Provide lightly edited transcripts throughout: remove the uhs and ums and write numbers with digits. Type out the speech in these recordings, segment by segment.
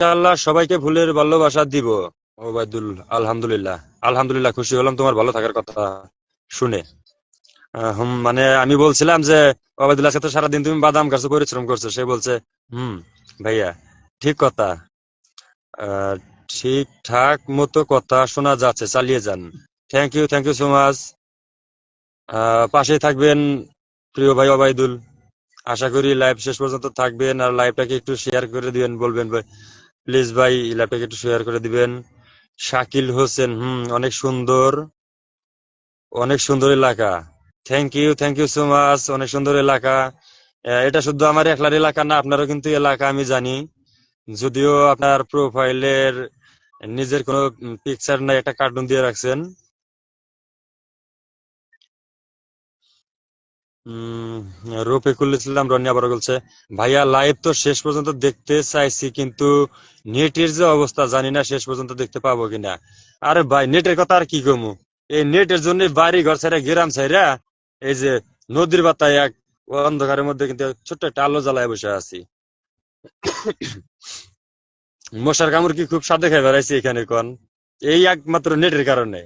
আল্লাহ সবাইকে ফুলের ভালোবাসা দিব। ওবায়দুল, আলহামদুলিল্লাহ। আলহামদুলিল্লাহ, খুশি হলাম তোমার ভালো থাকার কথা শুনে। মানে আমি বলছিলাম যে ওবায়দুল্লাহ আজকে তো সারাদিন তুমি বাদাম গাছে পরিশ্রম করছো, সে বলছে হুম ভাইয়া ঠিক কথা। আহ, ঠিকঠাক মতো কথা শোনা যাচ্ছে, চালিয়ে যান। Thank you so much. পাশেই থাকবেন প্রিয় ভাই ওবায়দুল। আশা করি লাইভ শেষ পর্যন্ত থাকবেন আর লাইভটাকে একটু শেয়ার করে দিবেন, বলবেন ভাই প্লিজ ভাই লাইভটাকে একটু শেয়ার করে দিবেন। শাকিল হোসেন, অনেক সুন্দর, অনেক সুন্দর এলাকা। থ্যাংক ইউ সো মাচ, অনেক সুন্দর এলাকা। এটা শুধু আমার একলার এলাকা না, আপনারও কিন্তু এলাকা আমি জানি। যদিও আপনার প্রোফাইলের নিজের কোনো পিকচার নাই, একটা কার্টুন দিয়ে রাখছেন। উম রফিকুল ইসলাম রনি আবার বলছে ভাইয়া লাইভ তো শেষ পর্যন্ত দেখতে চাইছি, কিন্তু নেটের যে অবস্থা জানি না শেষ পর্যন্ত দেখতে পাবো কিনা। আরে ভাই নেটের কথা আর কি কমু, এই নেটের জন্য বাড়ি ঘর ছাড়া গ্রাম ছাড়া এই যে নদীর পাতায় এক অন্ধকারের মধ্যে কিন্তু ছোট্ট একটা আলো জ্বালায় বসে আছি। মশার কামড় কি খুব সাথে খাই বেড়াইছি এখানে কোন, এই একমাত্র নেটের কারণে।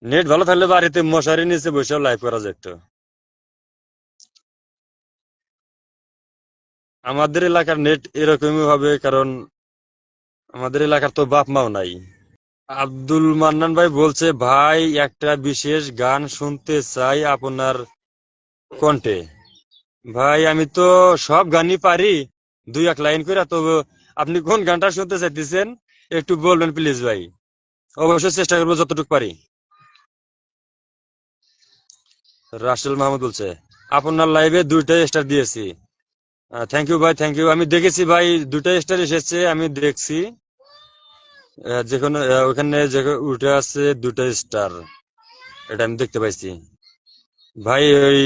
নেট ভালো থাকলে বাড়িতে মশারি নিচে বসেও লাইভ করা যেত। আমাদের এলাকার নেট এরকমই হবে, কারণ আমাদের এলাকার তো বাপ মাও নাই। আব্দুল মান্নান ভাই বলছে ভাই একটা বিশেষ গান শুনতে চাই আপনার কণ্ঠে। ভাই আমি তো সব গানই পারি, দুই এক লাইন করে। তো আপনি কোন গানটা শুনতে চাইতেছেন একটু বলবেন প্লিজ ভাই, অবশ্যই চেষ্টা করবো যতটুকু পারি। রাসেল মাহমুদ বলছে আপনার লাইভে 2টা স্টার দিয়েছি। থ্যাংক ইউ ভাই, থ্যাংক ইউ। আমি দেখেছি ভাই 2টা স্টার এসেছে, আমি দেখছি। যেখানে ওখানে যে উঠে আছে 2টা স্টার, এটা আমি দেখতে পাইছি। ভাই ওই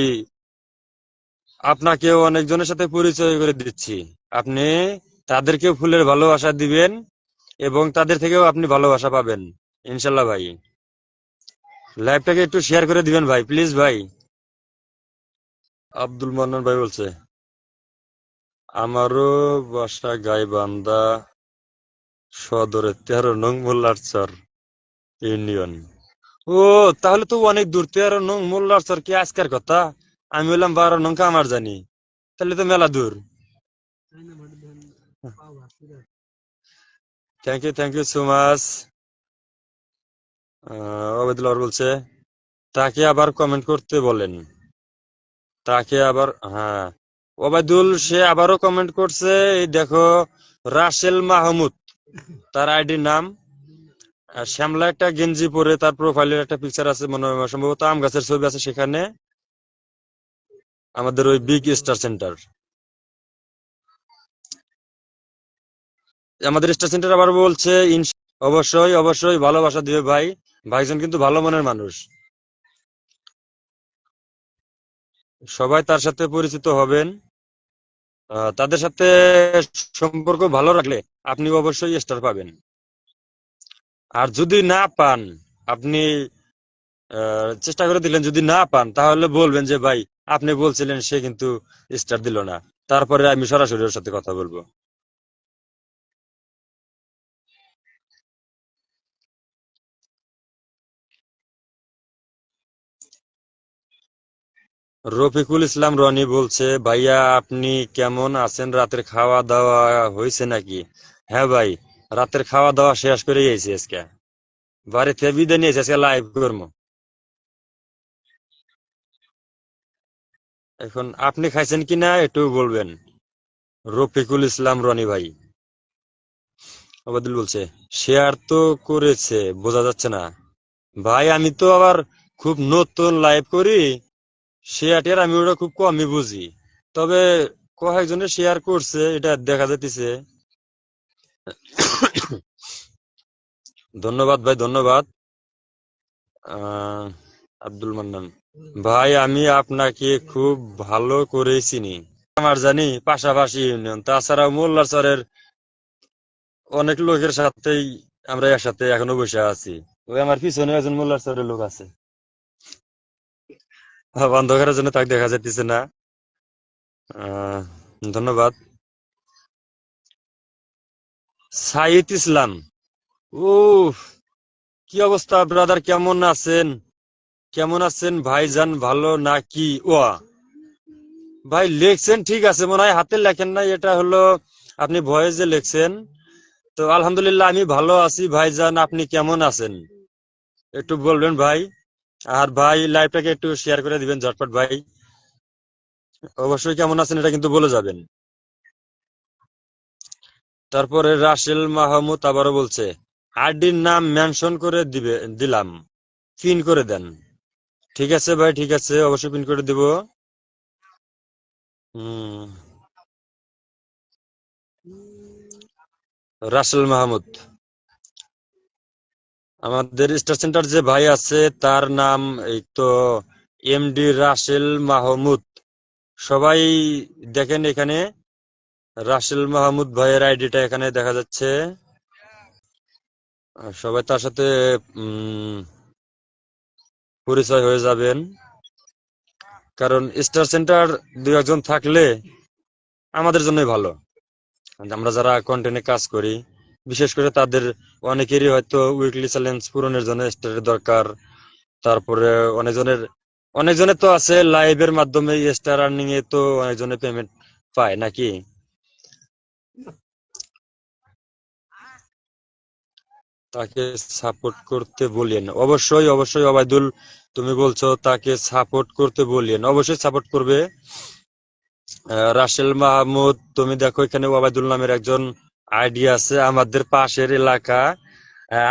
আপনাকেও অনেকজনের সাথে পরিচয় করে দিচ্ছি, আপনি তাদেরকেও ফুলের ভালোবাসা দিবেন এবং তাদের থেকেও আপনি ভালোবাসা পাবেন ইনশাল্লাহ ভাই। লাইভটাকে একটু শেয়ার করে দিবেন ভাই প্লিজ ভাই। আব্দুল মান্নান ভাই বলছে আমারও বাসা গাইবান্ধা সদরে 13 নং মোল্লারচর ইউনিয়ন। ও তাহলে তো অনেক দূর, 13 নং মোল্লারচর কি আজকের কথা? আমি বললাম 12 নং আমার জানি, তাহলে তো মেলা দূর। Thank you so much. Obaidullah বলছে তাকে আবার কমেন্ট করতে বলেন। তাকে আবার, হ্যাঁ, ওবায়দুল সে আবারও কমেন্ট করছে। এই দেখো, রাসেল মাহমুদ তার আইডির নাম। শ্যামলা একটা গেঞ্জি পরে তার প্রোফাইলের একটা পিকচার আছে, মনে হয় সম্ভবত আম গাছের ছবি আছে সেখানে, আমাদের ওই বিগ স্টার সেন্টার। আমাদের স্টার সেন্টার আবার বলছে অবশ্যই অবশ্যই ভালোবাসা দিবে ভাই, ভাইজন কিন্তু ভালো মনের মানুষ, সবাই তার সাথে পরিচিত হবেন। তাদের সাথে সম্পর্ক ভালো রাখলে আপনি অবশ্যই স্টার পাবেন। আর যদি না পান, আপনি চেষ্টা করে দিলেন, যদি না পান তাহলে বলবেন যে ভাই আপনি বলছিলেন, সে কিন্তু স্টার দিল না, তারপরে আমি সরাসরি ওর সাথে কথা বলবো। রফিকুল ইসলাম রনি বলছে ভাইয়া আপনি কেমন আছেন, রাতের খাওয়া দাওয়া হয়েছে নাকি? হ্যাঁ ভাই, রাতের খাওয়া দাওয়া শেষ করে গেছি আজকে, বাড়িতে বিদায় নিয়েছি, আজকে লাইভ করবো। এখন আপনি খাইছেন কিনা একটু বলবেন। রফিকুল ইসলাম রনি ভাই। আবাদুল বলছে শেয়ার তো করেছে, বোঝা যাচ্ছে না। ভাই আমি তো আবার খুব নতুন লাইভ করি, শেয়ার টেয়ার আমি ওটা খুব কমই বুঝি। তবে কয়েকজনে শেয়ার করছে এটা দেখা যাইতেছে। ধন্যবাদ ভাই, ধন্যবাদ। আহ আব্দুল মান্নান ভাই আমি আপনাকে খুব ভালো করে চিনি, আমার জানি পাশাপাশি ইউনিয়ন, তাছাড়াও মোল্লারচরের অনেক লোকের সাথেই আমরা একসাথে এখনো বসে আছি। ওই আমার পিছনে একজন মোল্লারচরের লোক আছে, অন্ধকারের জন্য তাকে দেখা যাইতেছে না। আহ ধন্যবাদ। সাইদ ইসলাম। ও, কি অবস্থা ব্রাদার, কেমন আছেন? কেমন আছেন ভাইজান, ভালো নাকি? ওয়া, ভাই লেখছেন ঠিক আছে, মনে হয় হাতে লেখেন নাই, এটা হলো আপনি ভয়েসে লেখছেন। তো আলহামদুলিল্লাহ আমি ভালো আছি ভাইজান, আপনি কেমন আছেন একটু বলবেন ভাই। আর ভাই লাইভটাকে একটু শেয়ার করে দিবেন ঝটপট ভাই। অবশ্যই কেমন আছেন এটা কিন্তু বলে যাবেন। তারপরে রাসেল মাহমুদ আবারও বলছে, আইডির নাম মেনশন করে দিলাম, পিন করে দেন। ঠিক আছে ভাই, ঠিক আছে, অবশ্যই পিন করে দিব। হুম, রাসেল মাহমুদ। আমাদের স্টার সেন্টার যে ভাই আছে তার নাম এই তো এমডি রাসেল মাহমুদ। সবাই দেখেন এখানে রাসেল মাহমুদ ভাইয়ের আইডিটা এখানে দেখা যাচ্ছে। সবাই তার সাথে উম পরিচয় হয়ে যাবেন, কারণ স্টার সেন্টার দুই একজন থাকলে আমাদের জন্যই ভালো। আমরা যারা কন্টেন্টে কাজ করি, বিশেষ করে তাদের অনেকেরই হয়তো উইকলি চ্যালেঞ্জ পূরণের জন্য স্টারের দরকার। তারপরে অনেকজনের অনেকজনের তো আছে লাইভের মাধ্যমে স্টার আর্নিং এ তো অনেকজনের পেমেন্ট পায় নাকি। তাকে সাপোর্ট করতে বলিয়েন, অবশ্যই অবশ্যই ওবায়দুল, তুমি বলছো তাকে সাপোর্ট করতে বলিয়েন, অবশ্যই সাপোর্ট করবে। রাসেল মাহমুদ, তুমি দেখো এখানে ওবায়দুল নামের একজন আইডি আছে আমাদের পাশের এলাকা।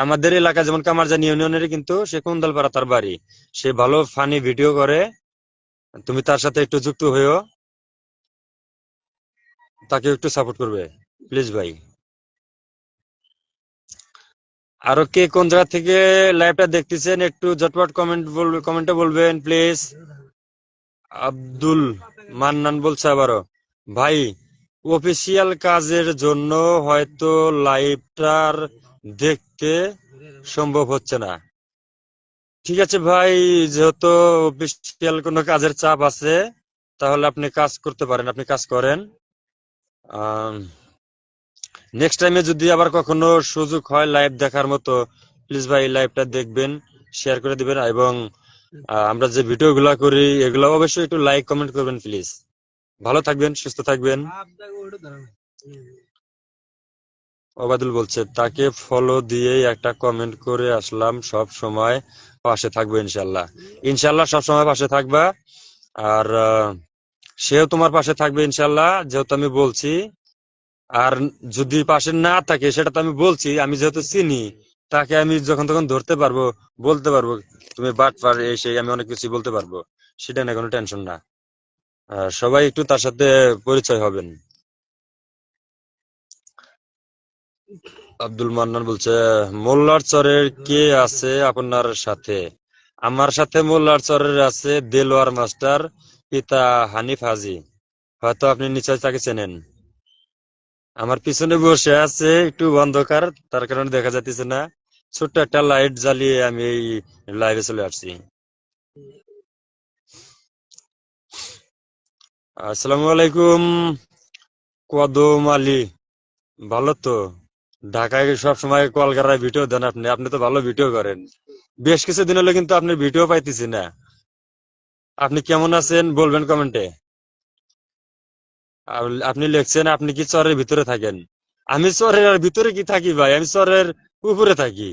আমাদের এলাকা যেমন কামারজানি ইউনিয়নের, কিন্তু সে কুন্দালপাড়া তার বাড়ি। সে ভালো ফানি ভিডিও করে, তুমি তার সাথে একটু যুক্ত হয়েও তাকে একটু সাপোর্ট করবে প্লিজ ভাই। আরো কে কোন জায়গা থেকে লাইভটা দেখতেছেন একটু ঝটপট কমেন্টে বলবেন প্লিজ। আব্দুল মান্নান বলছে আবারও, ভাই অফিসিয়াল কাজের জন্য হয়তো লাইভটার দেখতে সম্ভব হচ্ছে না। ঠিক আছে ভাই, যেহেতু অফিসিয়াল কোনো কাজের চাপ আছে, তাহলে আপনি কাজ করতে পারেন, আপনি কাজ করেন। নেক্সট টাইমে যদি আবার কখনো সুযোগ হয় লাইভ দেখার মতো, প্লিজ ভাই লাইভটা দেখবেন, শেয়ার করে দিবেন, এবং আমরা যে ভিডিও গুলা করি এগুলো অবশ্যই একটু লাইক কমেন্ট করবেন প্লিজ। ভালো থাকবেন, সুস্থ থাকবেন। ওবায়দুল বলছে, তাকে ফলো দিয়েই একটা কমেন্ট করে আসলাম, সব সময় পাশে থাকবো ইনশাল্লাহ। ইনশাল্লাহ সব সময় পাশে থাকবা। আর সেও তোমার পাশে থাকবে ইনশাল্লাহ, যেহেতু আমি বলছি। আর যদি পাশে না থাকে সেটা তো আমি বলছি, আমি যেহেতু চিনি তাকে, আমি যখন তখন ধরতে পারবো, বলতে পারবো তুমি বাট পার এই সেই, আমি অনেক কিছু বলতে পারবো, সেটা না কোনো টেনশন না। সবাই একটু তার সাথে পরিচয় হবেন। আব্দুল মান্নান বলছে, মোল্লার চরের কে আছে আপনার সাথে? আমার সাথে মোল্লার চরের আছে দেলোয়ার মাস্টার, পিতা হানিফ হাজি। হয়তো আপনি নিশ্চয় তাকে চেনেন। আমার পিছনে বসে আছে, একটু অন্ধকার তার কারণে দেখা যাচ্ছে না, ছোট্ট একটা লাইট জ্বালিয়ে আমি এই লাইভে চলে আসছি। আসসালামু আলাইকুম কদম আলী, ভালো তো? ঢাকায় সব সময় কলকাতায় ভিডিও দেন আপনি, আপনি তো ভালো ভিডিও করেন। বেশ কিছুদিন হলো কিন্তু আপনি ভিডিও পাইতেছি না। আপনি কেমন আছেন বলবেন কমেন্টে। আপনি লিখছেন আপনি কি চরের ভিতরে থাকেন? আমি চরের আর ভিতরে কি থাকি ভাই, আমি চরের উপরে থাকি।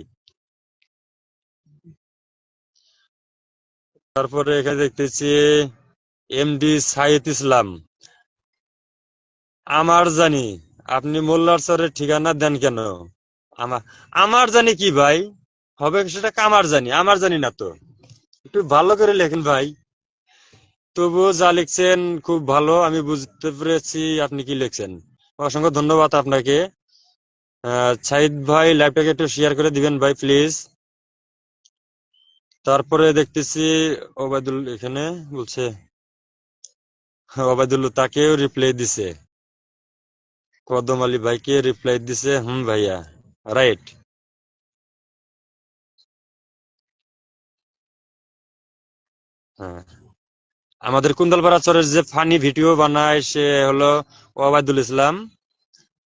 তারপরে এখানে দেখতেছি এমডি সাইদ ইসলাম। আমার জানি, আপনি মোল্লার চরের ঠিকানা দেন কেন? আমার আমার জানি কি ভাই, হবে সেটা কামার জানি, আমার জানি না তো। একটু ভালো করে লেখেন ভাই। তবুও যা লিখছেন খুব ভালো, আমি বুঝতে পেরেছি আপনি কি লিখছেন। অসংখ্য ধন্যবাদ আপনাকে। সাইদ ভাই লাইভটাকে একটু শেয়ার করে দিবেন ভাই প্লিজ। তারপরে দেখতেছি ওবায়দুল এখানে বলছে, ওবায়দুল তাকেও রিপ্লাই দিছে, কদম আলী ভাইকে রিপ্লাই দিছে, হুম ভাইয়া, রাইট। হ্যাঁ, আমাদের কুন্দলপাড়া চরের যে ফানি ভিডিও বানায় সে হলো ওবায়দুল ইসলাম।